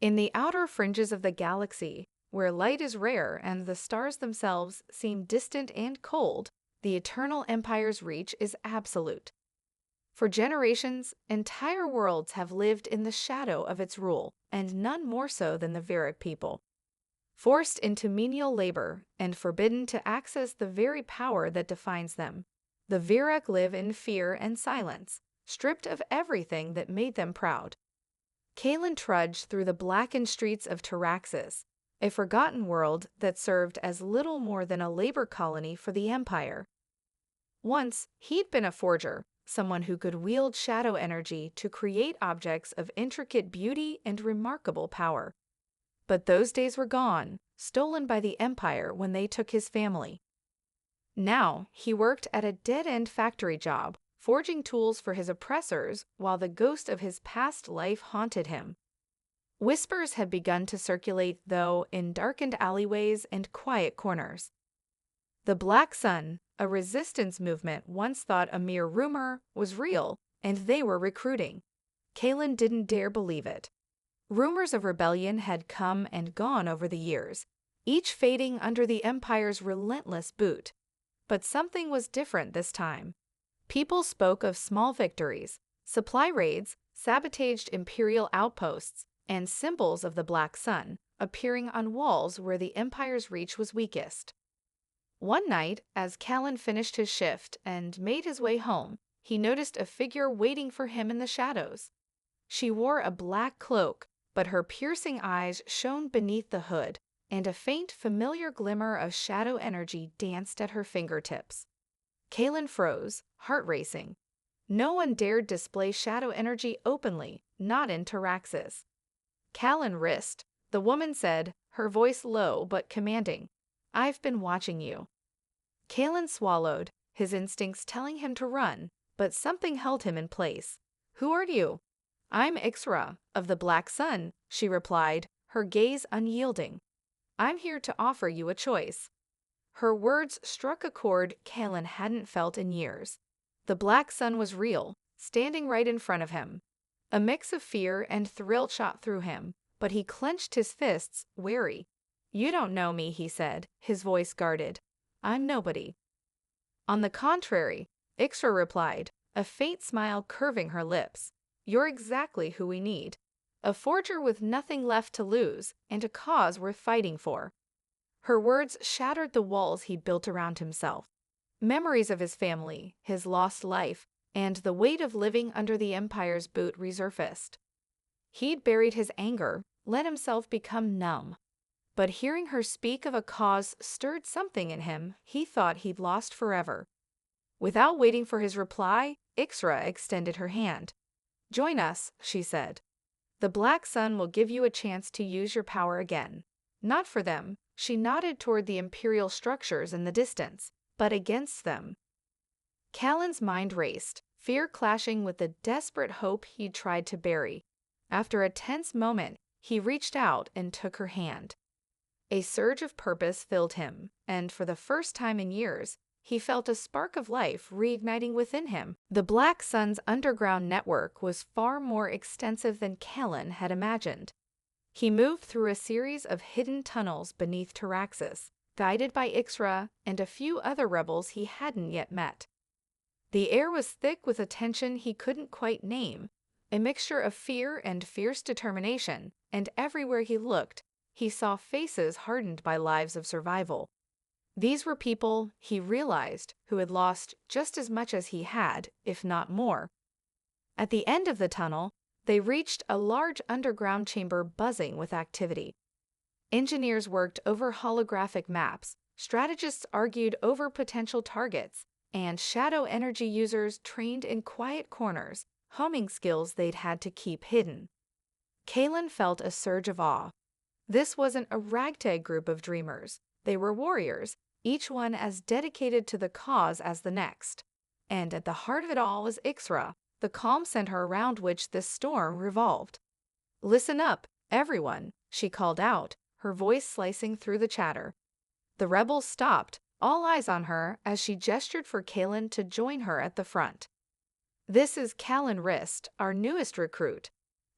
In the outer fringes of the galaxy, where light is rare and the stars themselves seem distant and cold, the Eternal Empire's reach is absolute. For generations, entire worlds have lived in the shadow of its rule, and none more so than the Viric people. Forced into menial labor and forbidden to access the very power that defines them, the Viric live in fear and silence, stripped of everything that made them proud. Kalen trudged through the blackened streets of Taraxis, a forgotten world that served as little more than a labor colony for the Empire. Once, he'd been a forger, someone who could wield shadow energy to create objects of intricate beauty and remarkable power. But those days were gone, stolen by the Empire when they took his family. Now, he worked at a dead-end factory job, forging tools for his oppressors while the ghost of his past life haunted him. Whispers had begun to circulate, though, in darkened alleyways and quiet corners. The Black Sun, a resistance movement once thought a mere rumor, was real, and they were recruiting. Kalen didn't dare believe it. Rumors of rebellion had come and gone over the years, each fading under the Empire's relentless boot. But something was different this time. People spoke of small victories, supply raids, sabotaged Imperial outposts, and symbols of the Black Sun appearing on walls where the Empire's reach was weakest. One night, as Callan finished his shift and made his way home, he noticed a figure waiting for him in the shadows. She wore a black cloak, but her piercing eyes shone beneath the hood, and a faint, familiar glimmer of shadow energy danced at her fingertips. Kalen froze, heart racing. No one dared display shadow energy openly, not in Taraxis. Kalen wrist, the woman said, her voice low but commanding. "I've been watching you." Kalen swallowed, his instincts telling him to run, but something held him in place. "Who are you?" "I'm Ixra, of the Black Sun," she replied, her gaze unyielding. "I'm here to offer you a choice." Her words struck a chord Kalen hadn't felt in years. The Black Sun was real, standing right in front of him. A mix of fear and thrill shot through him, but he clenched his fists, wary. "You don't know me," he said, his voice guarded. "I'm nobody." "On the contrary," Ixra replied, a faint smile curving her lips. "You're exactly who we need. A forger with nothing left to lose, and a cause worth fighting for." Her words shattered the walls he'd built around himself. Memories of his family, his lost life, and the weight of living under the Empire's boot resurfaced. He'd buried his anger, let himself become numb. But hearing her speak of a cause stirred something in him he thought he'd lost forever. Without waiting for his reply, Ixra extended her hand. "Join us," she said. "The Black Sun will give you a chance to use your power again. Not for them," she nodded toward the Imperial structures in the distance, "but against them." Callan's mind raced, fear clashing with the desperate hope he'd tried to bury. After a tense moment, he reached out and took her hand. A surge of purpose filled him, and for the first time in years, he felt a spark of life reigniting within him. The Black Sun's underground network was far more extensive than Callan had imagined. He moved through a series of hidden tunnels beneath Taraxis, guided by Ixra and a few other rebels he hadn't yet met. The air was thick with a tension he couldn't quite name, a mixture of fear and fierce determination, and everywhere he looked, he saw faces hardened by lives of survival. These were people, he realized, who had lost just as much as he had, if not more. At the end of the tunnel, they reached a large underground chamber buzzing with activity. Engineers worked over holographic maps, strategists argued over potential targets, and shadow energy users trained in quiet corners, homing skills they'd had to keep hidden. Kalen felt a surge of awe. This wasn't a ragtag group of dreamers. They were warriors, each one as dedicated to the cause as the next. And at the heart of it all was Ixra, the calm center around which this storm revolved. "Listen up, everyone," she called out, her voice slicing through the chatter. The rebels stopped, all eyes on her as she gestured for Kalen to join her at the front. "This is Callan Rist, our newest recruit.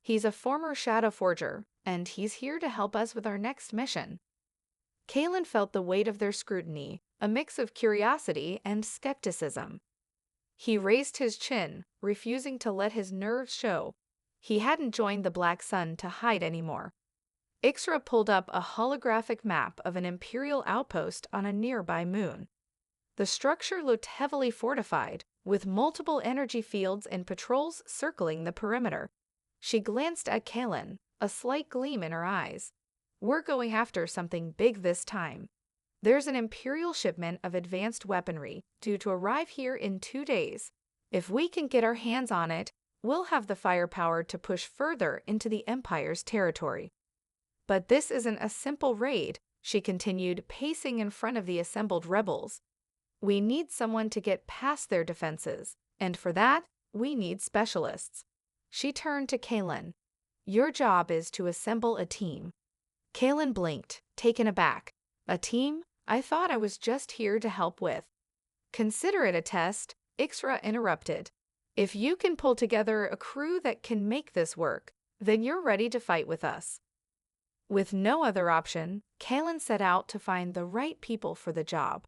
He's a former shadow forger, and he's here to help us with our next mission." Kalen felt the weight of their scrutiny, a mix of curiosity and skepticism. He raised his chin, refusing to let his nerves show. He hadn't joined the Black Sun to hide anymore. Ixra pulled up a holographic map of an Imperial outpost on a nearby moon. The structure looked heavily fortified, with multiple energy fields and patrols circling the perimeter. She glanced at Kalen, a slight gleam in her eyes. "We're going after something big this time. There's an Imperial shipment of advanced weaponry due to arrive here in 2 days. If we can get our hands on it, we'll have the firepower to push further into the Empire's territory." "But this isn't a simple raid," she continued, pacing in front of the assembled rebels. "We need someone to get past their defenses, and for that, we need specialists." She turned to Kalen. "Your job is to assemble a team." Kalen blinked, taken aback. "A team? I thought I was just here to help with." "Consider it a test," Ixra interrupted. "If you can pull together a crew that can make this work, then you're ready to fight with us." With no other option, Kalen set out to find the right people for the job.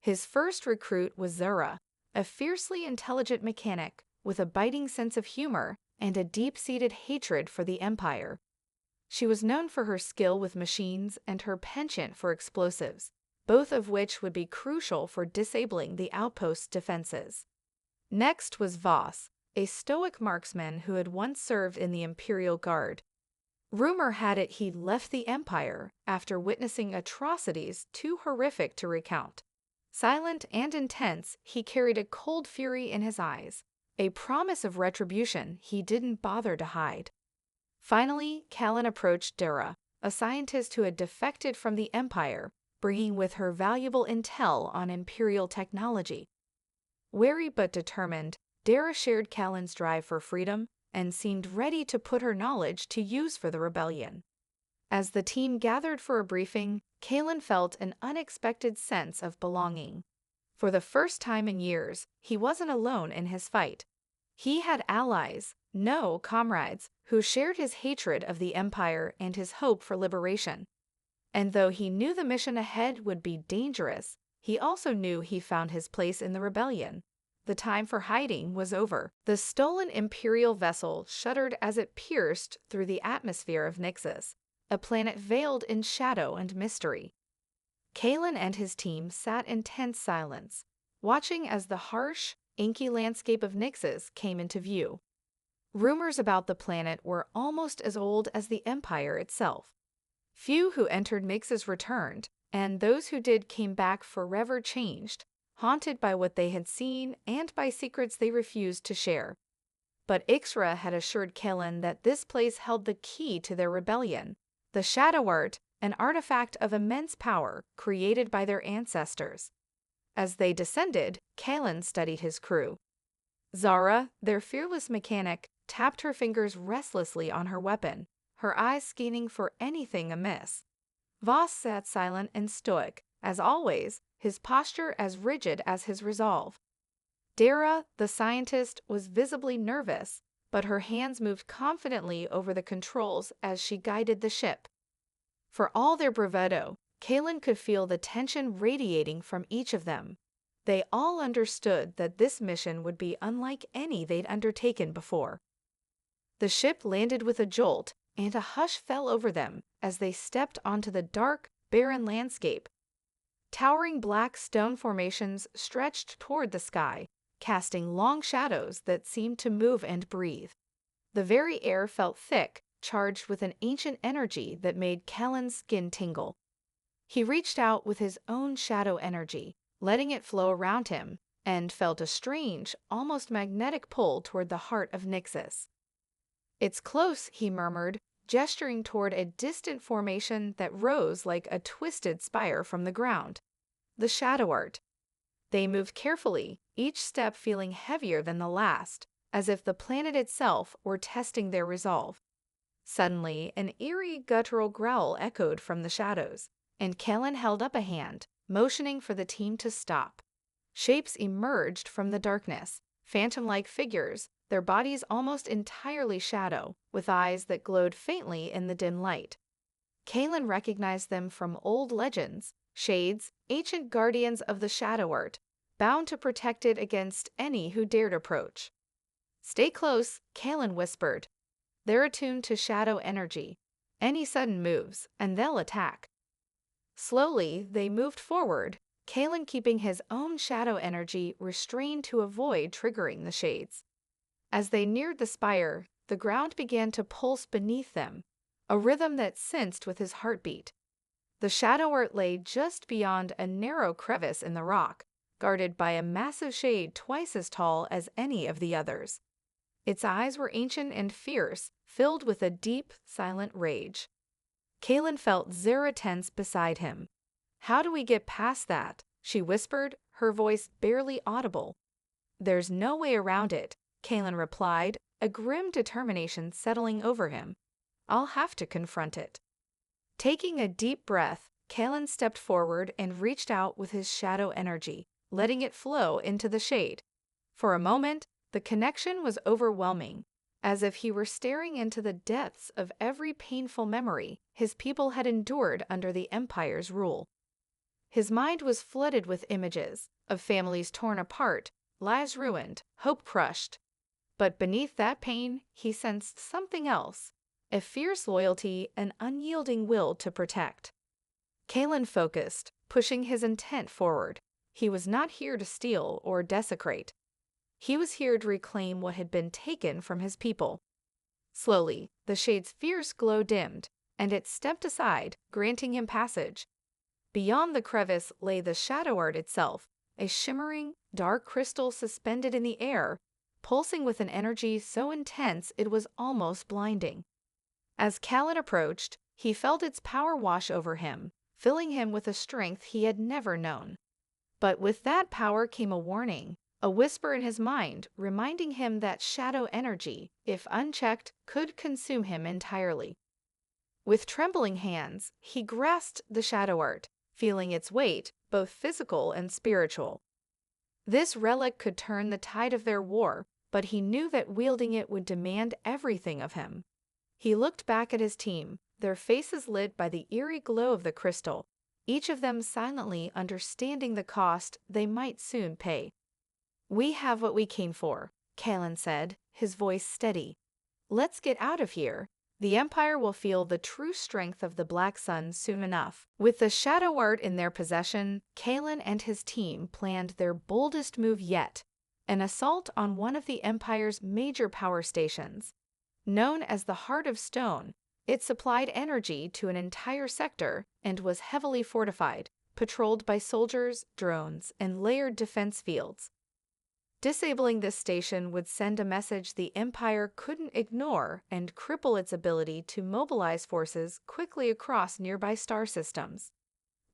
His first recruit was Zura, a fiercely intelligent mechanic with a biting sense of humor and a deep-seated hatred for the Empire. She was known for her skill with machines and her penchant for explosives, both of which would be crucial for disabling the outpost's defenses. Next was Voss, a stoic marksman who had once served in the Imperial Guard. Rumor had it he'd left the Empire after witnessing atrocities too horrific to recount. Silent and intense, he carried a cold fury in his eyes, a promise of retribution he didn't bother to hide. Finally, Kalen approached Dara, a scientist who had defected from the Empire, bringing with her valuable intel on Imperial technology. Wary but determined, Dara shared Kalen's drive for freedom and seemed ready to put her knowledge to use for the rebellion. As the team gathered for a briefing, Kalen felt an unexpected sense of belonging. For the first time in years, he wasn't alone in his fight. He had allies, no comrades, who shared his hatred of the Empire and his hope for liberation. And though he knew the mission ahead would be dangerous, he also knew he found his place in the rebellion. The time for hiding was over. The stolen Imperial vessel shuddered as it pierced through the atmosphere of Nixus, a planet veiled in shadow and mystery. Kalen and his team sat in tense silence, watching as the harsh, inky landscape of Nixus came into view. Rumors about the planet were almost as old as the Empire itself. Few who entered Nixus returned, and those who did came back forever changed, haunted by what they had seen and by secrets they refused to share. But Ixra had assured Kalen that this place held the key to their rebellion, the Shadow Art, an artifact of immense power created by their ancestors. As they descended, Kalen studied his crew. Zara, their fearless mechanic, tapped her fingers restlessly on her weapon, her eyes scanning for anything amiss. Voss sat silent and stoic, as always, his posture as rigid as his resolve. Dara, the scientist, was visibly nervous, but her hands moved confidently over the controls as she guided the ship. For all their bravado, Kalen could feel the tension radiating from each of them. They all understood that this mission would be unlike any they'd undertaken before. The ship landed with a jolt, and a hush fell over them as they stepped onto the dark, barren landscape. Towering black stone formations stretched toward the sky, casting long shadows that seemed to move and breathe. The very air felt thick, charged with an ancient energy that made Kalen's skin tingle. He reached out with his own shadow energy, letting it flow around him, and felt a strange, almost magnetic pull toward the heart of Nixus. "It's close," he murmured, gesturing toward a distant formation that rose like a twisted spire from the ground. The Shadow Art. They moved carefully, each step feeling heavier than the last, as if the planet itself were testing their resolve. Suddenly, an eerie guttural growl echoed from the shadows, and Kalen held up a hand, motioning for the team to stop. Shapes emerged from the darkness, phantom-like figures, their bodies almost entirely shadow, with eyes that glowed faintly in the dim light. Kalen recognized them from old legends, shades, ancient guardians of the Shadow Earth, bound to protect it against any who dared approach. "Stay close," Kalen whispered. "They're attuned to shadow energy. Any sudden moves, and they'll attack." Slowly, they moved forward, Kalen keeping his own shadow energy restrained to avoid triggering the shades. As they neared the spire, the ground began to pulse beneath them, a rhythm that synced with his heartbeat. The Shadow Earth lay just beyond a narrow crevice in the rock, guarded by a massive shade twice as tall as any of the others. Its eyes were ancient and fierce, filled with a deep, silent rage. Kalen felt Zara tense beside him. "How do we get past that?" she whispered, her voice barely audible. "There's no way around it," Kalen replied, a grim determination settling over him. "I'll have to confront it." Taking a deep breath, Kalen stepped forward and reached out with his shadow energy, letting it flow into the shade. For a moment, the connection was overwhelming, as if he were staring into the depths of every painful memory his people had endured under the Empire's rule. His mind was flooded with images of families torn apart, lives ruined, hope crushed. But beneath that pain, he sensed something else, a fierce loyalty and unyielding will to protect. Kalen focused, pushing his intent forward. He was not here to steal or desecrate. He was here to reclaim what had been taken from his people. Slowly, the shade's fierce glow dimmed, and it stepped aside, granting him passage. Beyond the crevice lay the Shadow Earth itself, a shimmering, dark crystal suspended in the air, pulsing with an energy so intense it was almost blinding. As Kalen approached, he felt its power wash over him, filling him with a strength he had never known. But with that power came a warning, a whisper in his mind reminding him that shadow energy, if unchecked, could consume him entirely. With trembling hands, he grasped the Shadow Earth, feeling its weight, both physical and spiritual. This relic could turn the tide of their war, but he knew that wielding it would demand everything of him. He looked back at his team, their faces lit by the eerie glow of the crystal, each of them silently understanding the cost they might soon pay. "We have what we came for," Kalen said, his voice steady. "Let's get out of here. The Empire will feel the true strength of the Black Sun soon enough." With the Shadow Earth in their possession, Kalen and his team planned their boldest move yet, an assault on one of the Empire's major power stations. Known as the Heart of Stone, it supplied energy to an entire sector and was heavily fortified, patrolled by soldiers, drones, and layered defense fields. Disabling this station would send a message the Empire couldn't ignore and cripple its ability to mobilize forces quickly across nearby star systems.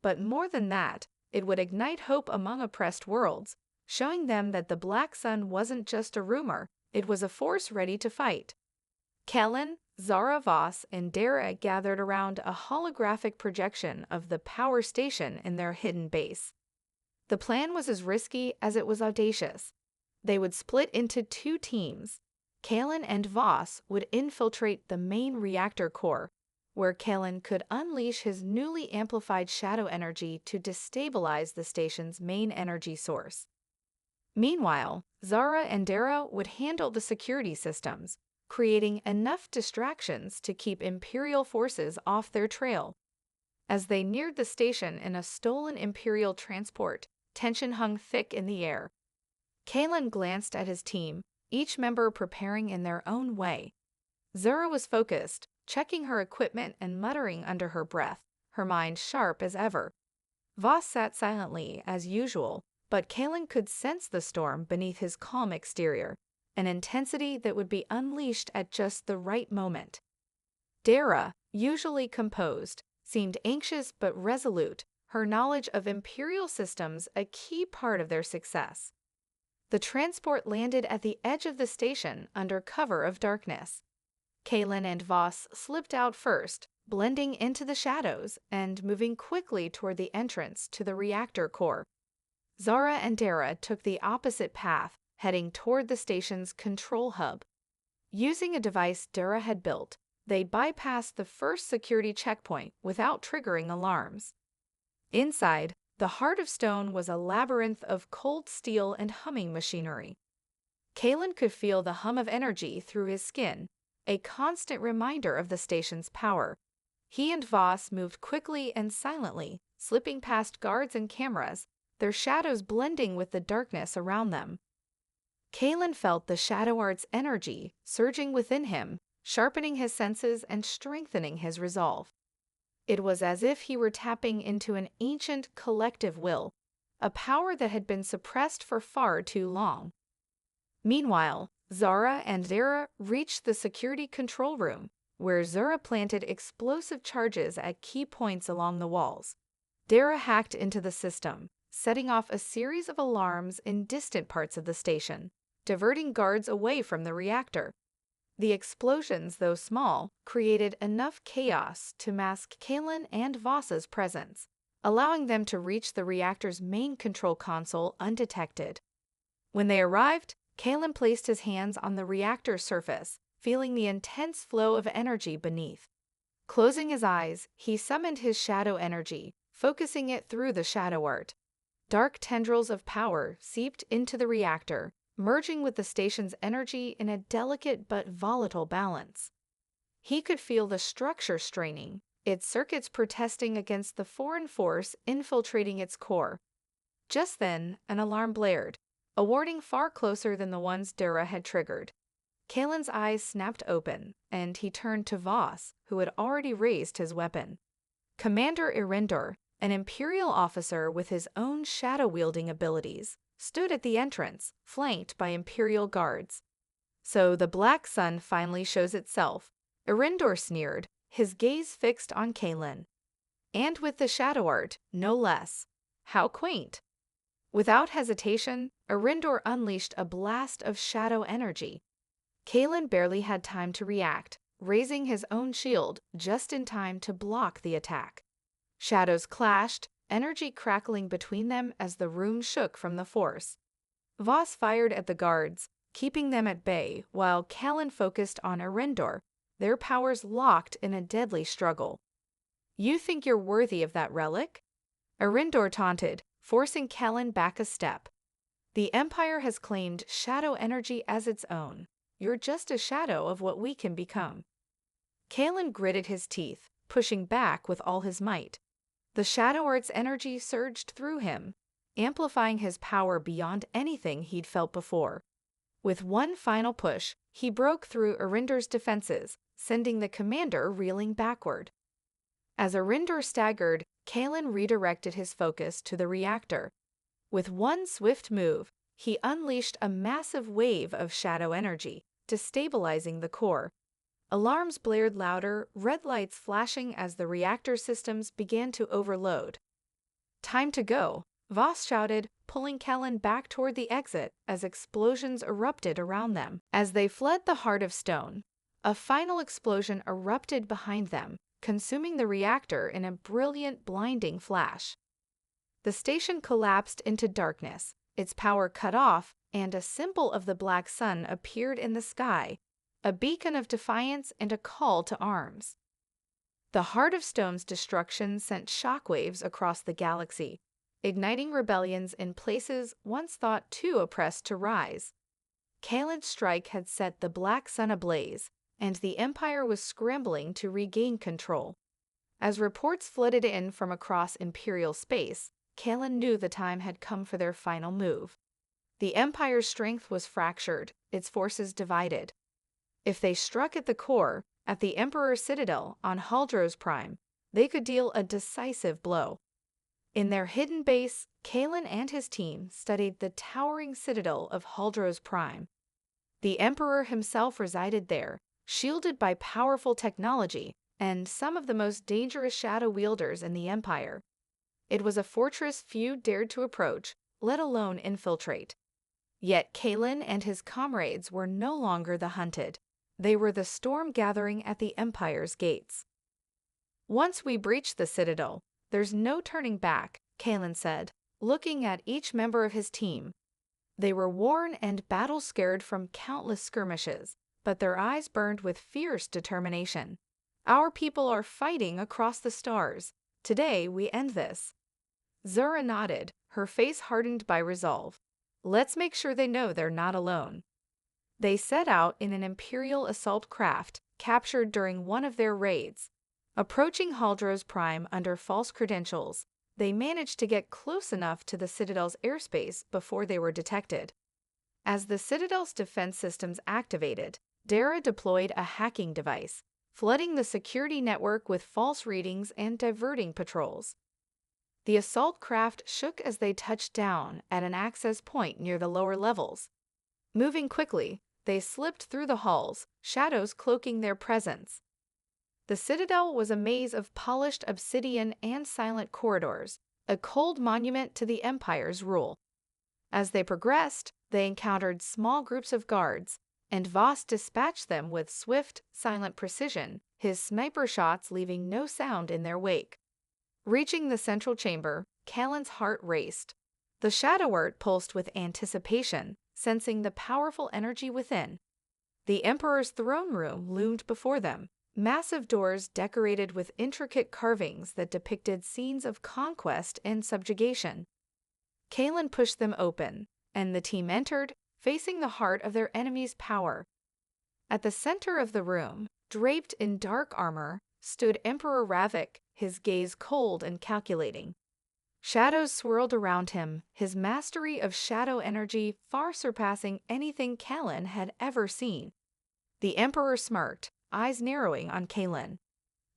But more than that, it would ignite hope among oppressed worlds, showing them that the Black Sun wasn't just a rumor, it was a force ready to fight. Kalen, Zara Voss, and Dara gathered around a holographic projection of the power station in their hidden base. The plan was as risky as it was audacious. They would split into two teams. Kalen and Voss would infiltrate the main reactor core, where Kalen could unleash his newly amplified shadow energy to destabilize the station's main energy source. Meanwhile, Zara and Dara would handle the security systems, creating enough distractions to keep Imperial forces off their trail. As they neared the station in a stolen Imperial transport, tension hung thick in the air. Kalen glanced at his team, each member preparing in their own way. Zara was focused, checking her equipment and muttering under her breath, her mind sharp as ever. Voss sat silently, as usual, but Kalen could sense the storm beneath his calm exterior, an intensity that would be unleashed at just the right moment. Dara, usually composed, seemed anxious but resolute, her knowledge of Imperial systems a key part of their success. The transport landed at the edge of the station under cover of darkness. Kalen and Voss slipped out first, blending into the shadows and moving quickly toward the entrance to the reactor core. Zara and Dara took the opposite path, heading toward the station's control hub. Using a device Dara had built, they bypassed the first security checkpoint without triggering alarms. Inside, the Heart of Stone was a labyrinth of cold steel and humming machinery. Kalen could feel the hum of energy through his skin, a constant reminder of the station's power. He and Voss moved quickly and silently, slipping past guards and cameras, their shadows blending with the darkness around them. Kalen felt the Shadow Art's energy surging within him, sharpening his senses and strengthening his resolve. It was as if he were tapping into an ancient collective will, a power that had been suppressed for far too long. Meanwhile, Zara and Dara reached the security control room, where Zara planted explosive charges at key points along the walls. Dara hacked into the system, setting off a series of alarms in distant parts of the station, diverting guards away from the reactor. The explosions, though small, created enough chaos to mask Kalen and Voss's presence, allowing them to reach the reactor's main control console undetected. When they arrived, Kalen placed his hands on the reactor surface, feeling the intense flow of energy beneath. Closing his eyes, he summoned his shadow energy, focusing it through the Shadow Art. Dark tendrils of power seeped into the reactor, merging with the station's energy in a delicate but volatile balance. He could feel the structure straining, its circuits protesting against the foreign force infiltrating its core. Just then, an alarm blared, a warning far closer than the ones Dara had triggered. Kalen's eyes snapped open, and he turned to Voss, who had already raised his weapon. Commander Irindor, an Imperial officer with his own shadow-wielding abilities, stood at the entrance, flanked by Imperial guards. "So the Black Sun finally shows itself," Irindor sneered, his gaze fixed on Kalen. "And with the Shadow Art, no less. How quaint." Without hesitation, Irindor unleashed a blast of shadow energy. Kalen barely had time to react, raising his own shield just in time to block the attack. Shadows clashed, energy crackling between them as the room shook from the force. Voss fired at the guards, keeping them at bay, while Kalen focused on Irindor, their powers locked in a deadly struggle. "You think you're worthy of that relic?" Irindor taunted, forcing Kalen back a step. "The Empire has claimed shadow energy as its own. You're just a shadow of what we can become." Kalen gritted his teeth, pushing back with all his might. The Shadow Art's energy surged through him, amplifying his power beyond anything he'd felt before. With one final push, he broke through Irindor's defenses, sending the commander reeling backward. As Irindor staggered, Kalen redirected his focus to the reactor. With one swift move, he unleashed a massive wave of shadow energy, destabilizing the core. Alarms blared louder, red lights flashing as the reactor systems began to overload. "Time to go," Voss shouted, pulling Kalen back toward the exit as explosions erupted around them. As they fled the Heart of Stone, a final explosion erupted behind them, consuming the reactor in a brilliant, blinding flash. The station collapsed into darkness, its power cut off, and a symbol of the Black Sun appeared in the sky, a beacon of defiance and a call to arms. The Heart of Stone's destruction sent shockwaves across the galaxy, igniting rebellions in places once thought too oppressed to rise. Kalen's strike had set the Black Sun ablaze, and the Empire was scrambling to regain control. As reports flooded in from across Imperial space, Kalen knew the time had come for their final move. The Empire's strength was fractured, its forces divided. If they struck at the core, at the Emperor's Citadel on Haldros Prime, they could deal a decisive blow. In their hidden base, Kalen and his team studied the towering citadel of Haldros Prime. The Emperor himself resided there, shielded by powerful technology and some of the most dangerous shadow wielders in the Empire. It was a fortress few dared to approach, let alone infiltrate. Yet Kalen and his comrades were no longer the hunted. They were the storm gathering at the Empire's gates. "Once we breach the citadel, there's no turning back," Kalen said, looking at each member of his team. They were worn and battle-scared from countless skirmishes, but their eyes burned with fierce determination. Our people are fighting across the stars. Today we end this. Zura nodded, her face hardened by resolve. Let's make sure they know they're not alone. They set out in an Imperial assault craft, captured during one of their raids. Approaching Haldros Prime under false credentials, they managed to get close enough to the Citadel's airspace before they were detected. As the Citadel's defense systems activated, Dara deployed a hacking device, flooding the security network with false readings and diverting patrols. The assault craft shook as they touched down at an access point near the lower levels. Moving quickly, they slipped through the halls, shadows cloaking their presence. The Citadel was a maze of polished obsidian and silent corridors, a cold monument to the Empire's rule. As they progressed, they encountered small groups of guards, and Voss dispatched them with swift, silent precision, his sniper shots leaving no sound in their wake. Reaching the central chamber, Callan's heart raced. The Shadow Art pulsed with anticipation, sensing the powerful energy within. The Emperor's throne room loomed before them, massive doors decorated with intricate carvings that depicted scenes of conquest and subjugation. Callan pushed them open, and the team entered, facing the heart of their enemy's power. At the center of the room, draped in dark armor, stood Emperor Ravik, his gaze cold and calculating. Shadows swirled around him, his mastery of shadow energy far surpassing anything Callan had ever seen. The Emperor smirked, eyes narrowing on Callan.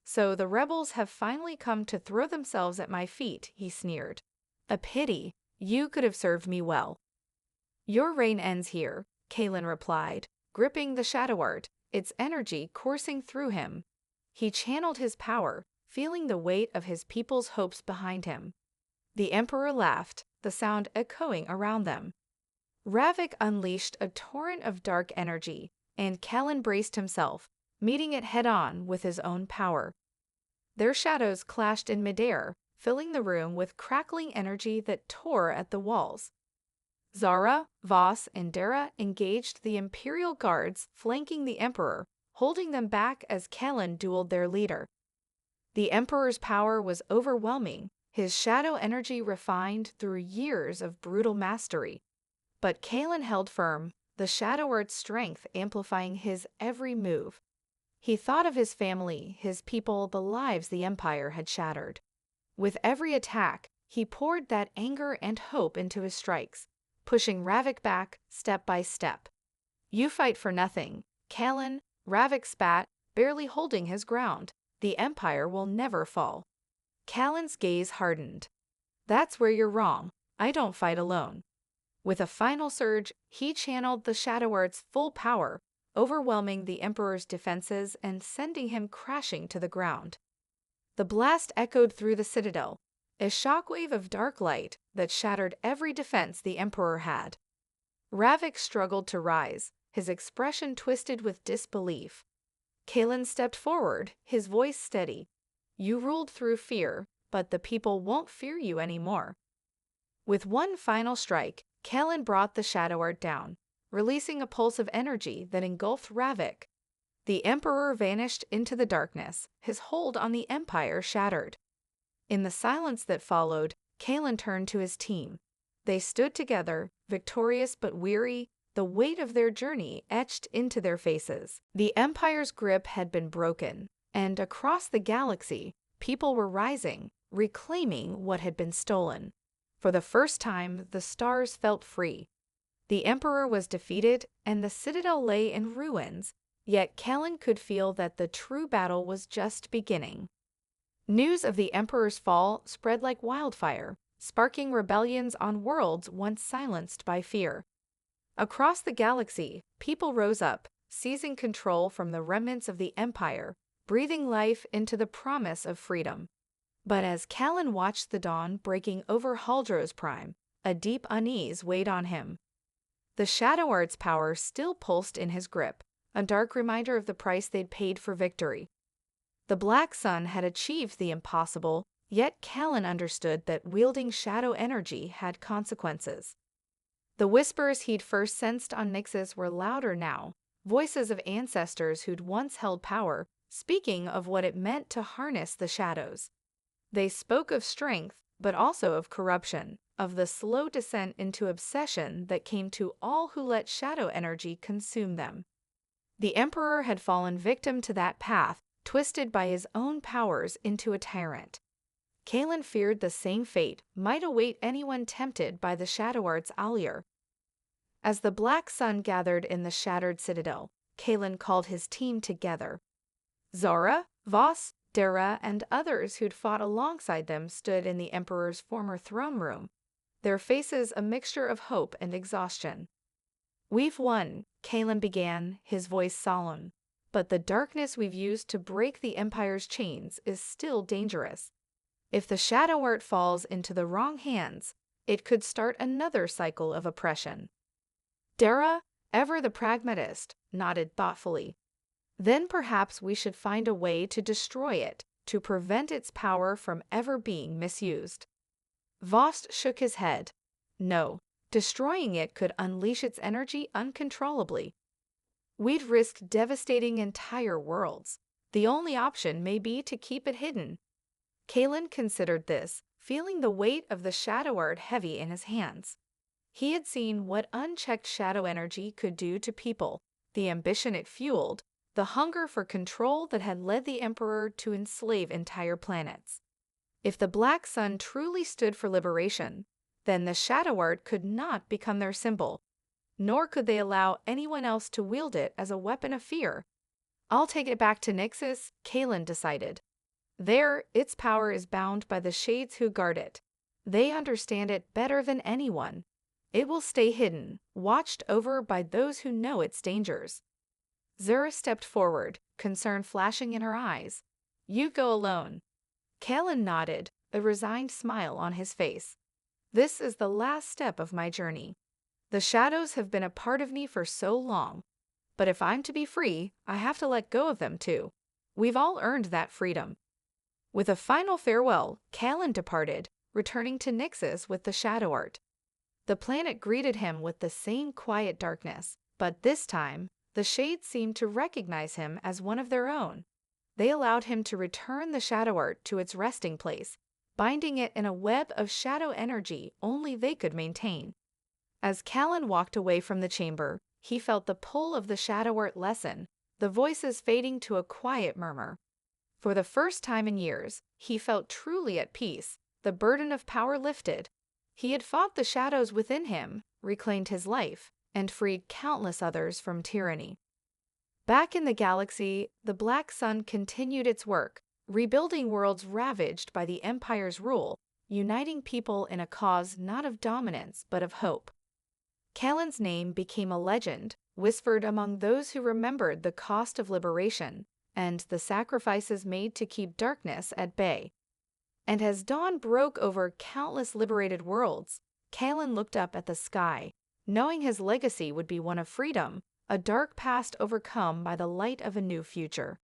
"So the rebels have finally come to throw themselves at my feet," he sneered. "A pity. You could have served me well." "Your reign ends here," Callan replied, gripping the Shadow Art, its energy coursing through him. He channeled his power, feeling the weight of his people's hopes behind him. The Emperor laughed, the sound echoing around them. Ravik unleashed a torrent of dark energy, and Callan braced himself, meeting it head-on with his own power. Their shadows clashed in midair, filling the room with crackling energy that tore at the walls. Zara, Voss, and Dara engaged the Imperial guards flanking the Emperor, holding them back as Callan dueled their leader. The Emperor's power was overwhelming, his shadow energy refined through years of brutal mastery. But Callan held firm, the Shadow Art's strength amplifying his every move. He thought of his family, his people, the lives the Empire had shattered. With every attack, he poured that anger and hope into his strikes, pushing Ravik back step by step. "You fight for nothing, Callan," Ravik spat, barely holding his ground. "The Empire will never fall." Callan's gaze hardened. "That's where you're wrong. I don't fight alone." With a final surge, he channeled the Shadow Art's full power, overwhelming the Emperor's defenses and sending him crashing to the ground. The blast echoed through the Citadel, a shockwave of dark light that shattered every defense the Emperor had. Ravik struggled to rise, his expression twisted with disbelief. Callan stepped forward, his voice steady. "You ruled through fear, but the people won't fear you anymore." With one final strike, Callan brought the Shadow Art down, releasing a pulse of energy that engulfed Ravik. The Emperor vanished into the darkness, his hold on the Empire shattered. In the silence that followed, Callan turned to his team. They stood together, victorious but weary, the weight of their journey etched into their faces. The Empire's grip had been broken, and across the galaxy, people were rising, reclaiming what had been stolen. For the first time, the stars felt free. The Emperor was defeated, and the Citadel lay in ruins, yet Callan could feel that the true battle was just beginning. News of the Emperor's fall spread like wildfire, sparking rebellions on worlds once silenced by fear. Across the galaxy, people rose up, seizing control from the remnants of the Empire, breathing life into the promise of freedom. But as Callan watched the dawn breaking over Haldros Prime, a deep unease weighed on him. The Shadow Art's power still pulsed in his grip, a dark reminder of the price they'd paid for victory. The Black Sun had achieved the impossible, yet Callan understood that wielding shadow energy had consequences. The whispers he'd first sensed on Nyxus were louder now, voices of ancestors who'd once held power, speaking of what it meant to harness the shadows. They spoke of strength, but also of corruption, of the slow descent into obsession that came to all who let shadow energy consume them. The Emperor had fallen victim to that path, twisted by his own powers into a tyrant. Kalen feared the same fate might await anyone tempted by the Shadow Art's allure. As the black sun gathered in the shattered citadel, Kalen called his team together. Zara, Voss, Dara, and others who'd fought alongside them stood in the Emperor's former throne room, their faces a mixture of hope and exhaustion. "We've won," Kalen began, his voice solemn. "But the darkness we've used to break the Empire's chains is still dangerous. If the Shadow Art falls into the wrong hands, it could start another cycle of oppression." Dara, ever the pragmatist, nodded thoughtfully. "Then perhaps we should find a way to destroy it, to prevent its power from ever being misused." Vost shook his head. "No, destroying it could unleash its energy uncontrollably. We'd risk devastating entire worlds. The only option may be to keep it hidden." Kalen considered this, feeling the weight of the Shadow Art heavy in his hands. He had seen what unchecked shadow energy could do to people, the ambition it fueled, the hunger for control that had led the Emperor to enslave entire planets. If the Black Sun truly stood for liberation, then the Shadow Art could not become their symbol, nor could they allow anyone else to wield it as a weapon of fear. "I'll take it back to Nyxus," Kalen decided. "There, its power is bound by the shades who guard it. They understand it better than anyone. It will stay hidden, watched over by those who know its dangers." Zura stepped forward, concern flashing in her eyes. "You go alone." Kalen nodded, a resigned smile on his face. "This is the last step of my journey. The shadows have been a part of me for so long. But if I'm to be free, I have to let go of them too. We've all earned that freedom." With a final farewell, Kalen departed, returning to Nyxus with the Shadow Art. The planet greeted him with the same quiet darkness, but this time, the Shades seemed to recognize him as one of their own. They allowed him to return the Shadow Art to its resting place, binding it in a web of shadow energy only they could maintain. As Kalen walked away from the chamber, he felt the pull of the Shadow Art lessen, the voices fading to a quiet murmur. For the first time in years, he felt truly at peace, the burden of power lifted. He had fought the shadows within him, reclaimed his life, and freed countless others from tyranny. Back in the galaxy, the Black Sun continued its work, rebuilding worlds ravaged by the Empire's rule, uniting people in a cause not of dominance but of hope. Kalen's name became a legend, whispered among those who remembered the cost of liberation and the sacrifices made to keep darkness at bay. And as dawn broke over countless liberated worlds, Kalen looked up at the sky, knowing his legacy would be one of freedom, a dark past overcome by the light of a new future.